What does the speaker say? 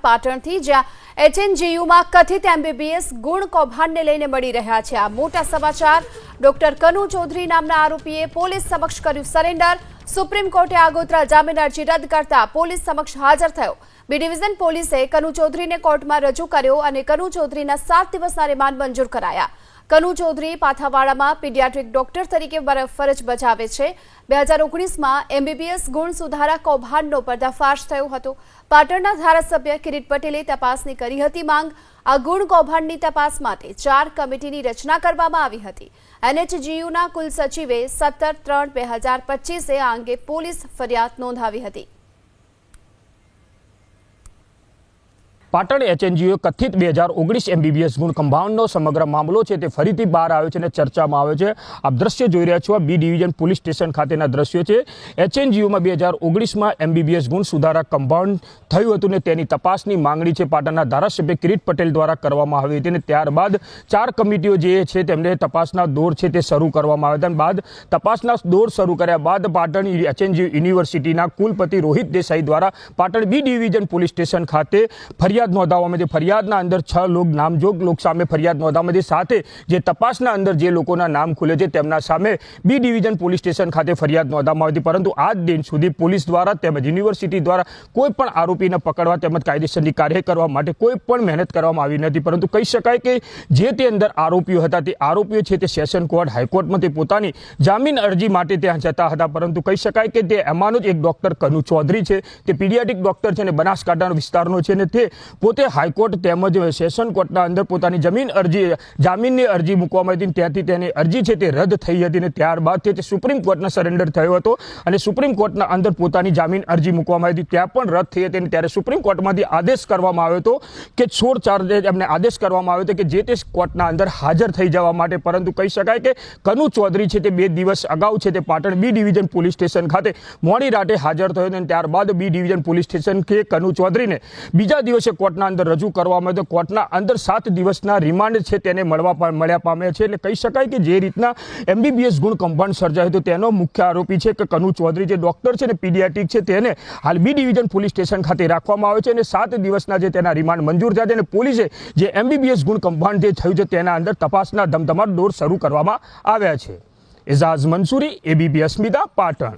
પાટણથી, જ્યાં એચએનજીયુમાં કથિત એમબીબીએસ ગુણ કૌભાંડને લઈને મળી રહ્યા છે આ મોટા સમાચાર। ડોક્ટર કનુ ચૌધરી નામના આરોપીએ પોલીસ સમક્ષ કર્યું સરેન્ડર। સુપ્રીમ કોર્ટે આગોતરા જામીન અરજી રદ કરતા પોલીસ સમક્ષ હાજર થયો। બી ડિવિઝન પોલીસે કનુ ચૌધરીને કોર્ટમાં રજૂ કર્યો અને કનુ ચૌધરીના 7 દિવસના રિમાન્ડ મંજૂર કરાયા। કનુ ચૌધરી પાથાવાડામાં પીડિયાટ્રિક ડોક્ટર તરીકે ફરજ બજાવે છે। 2019માં એમબીબીએસ ગુણ સુધારા કૌભાંડનો પર્દાફાશ થયો હતો। પાટણના ધારાસભ્ય કિરીટ પટેલે તપાસની કરી હતી માંગ। આ ગુણ કૌભાંડની તપાસ માટે 4 કમિટીની રચના કરવામાં આવી હતી। એનએચજીયુના કુલ સચિવે 17/3/2025 આ અંગે પોલીસ ફરિયાદ નોંધાવી હતી। પાટણ એચએનજીયુ કથિત 2019 એમબીબીએસ ગુણ કૌભાંડનો સમગ્ર મામલો છે તે ફરીથી બહાર આવ્યો છે અને ચર્ચામાં આવ્યો છે। આપ દ્રશ્ય જોઈ રહ્યા છો, બી ડિવિઝન પોલીસ સ્ટેશન ખાતેના દ્રશ્યો છે। એચએનજીયુમાં 2019માં એમબીબીએસ ગુણ સુધારા કૌભાંડ થયું હતું ને તેની તપાસની માંગણી છે પાટણના ધારાસભ્ય કિરીટ પટેલ દ્વારા કરવામાં આવી હતી અને ત્યારબાદ 4 કમિટીઓ જે છે તેમને તપાસના દોર છે તે શરૂ કરવામાં આવ્યા હતા। બાદ તપાસના દોર શરૂ કર્યા બાદ પાટણ એચએનજીયુ યુનિવર્સિટીના કુલપતિ રોહિત દેસાઈ દ્વારા Patan B division police station ખાતે ફરિયાદ નોંધાવવામાં આવી। ફરિયાદના અંદર 6 લોક નામજોગ લોક સામે ફરિયાદ નોંધાવવામાં આવી। સાથે જે તપાસના અંદર જે લોકોના નામ ખુલે છે તેમના સામે બી ડિવિઝન પોલીસ સ્ટેશન ખાતે ફરિયાદ નોંધાવવામાં આવી, પરંતુ આજ દિન સુધી પોલીસ દ્વારા તેમજ યુનિવર્સિટી દ્વારા કોઈ પણ આરોપીને પકડવા તેમજ કાયદેસરની કાર્યવાહી કરવા માટે કોઈ પણ મહેનત કરવામાં આવી નથી। પરંતુ કહી શકાય કે જે તે અંદર આરોપીઓ હતા તે આરોપીઓ છે તે સેશન કોર્ટ હાઈકોર્ટમાં તે પોતાની જામીન અરજી માટે ત્યાં જતા હતા, પરંતુ કહી શકાય કે તે એમાંનો જ એક ડોક્ટર કનુ ચૌધરી છે, તે પીડિયાટ્રિક ડોક્ટર છે અને બનાસકાંઠાનો વિસ્તારનો છે અને તે પોતે હાઈકોર્ટ તેમજ સેશન કોર્ટના અંદર પોતાની જામીનની અરજી મૂકવામાં હતી। ત્યાંથી તેની અરજી છે તે રદ થઈ હતી અને ત્યારબાદ તે સુપ્રીમ કોર્ટના સરેન્ડર થયો હતો અને સુપ્રીમ કોર્ટના અંદર પોતાની જામીન અરજી મૂકવામાં આવી હતી, ત્યાં પણ રદ થઈ હતી અને ત્યારે સુપ્રીમ કોર્ટમાંથી આદેશ કરવામાં આવ્યો હતો કે 16/4 એમને આદેશ કરવામાં આવ્યો હતો કે જે તે કોર્ટના અંદર હાજર થઈ જવા માટે। પરંતુ કહી શકાય કે કનુ ચૌધરી છે તે 2 દિવસ અગાઉ છે તે Patan B division police station ખાતે મોડી રાતે હાજર થયો અને ત્યારબાદ બી ડિવિઝન પોલીસ સ્ટેશન કે કનુ ચૌધરીને બીજા દિવસે કોર્ટના અંદર રજૂ કરવામાં આવ્યો। કોર્ટના અંદર 7 દિવસના રિમાન્ડ છે તેને મળ્યા પામ્યા છે। એટલે કહી શકાય કે જે રીતના એમબીબીએસ ગુણ કૌભાંડ સર્જાયો હતો તેનો મુખ્ય આરોપી છે કે કનુ ચૌધરી જે ડોક્ટર છે ને પીડિયાટ્રિક છે, તેને હાલ બી ડિવિઝન પોલીસ સ્ટેશન ખાતે રાખવામાં આવે છે અને 7 દિવસના જે તેના રિમાન્ડ મંજૂર થયા છે અને પોલીસે જે એમબીબીએસ ગુણ કૌભાંડ જે થયું છે તેના અંદર તપાસના ધમધમાટ દોર શરૂ કરવામાં આવ્યા છે। એઝાઝ મંસૂરી, એબીપી અસ્મિતા, પાટણ।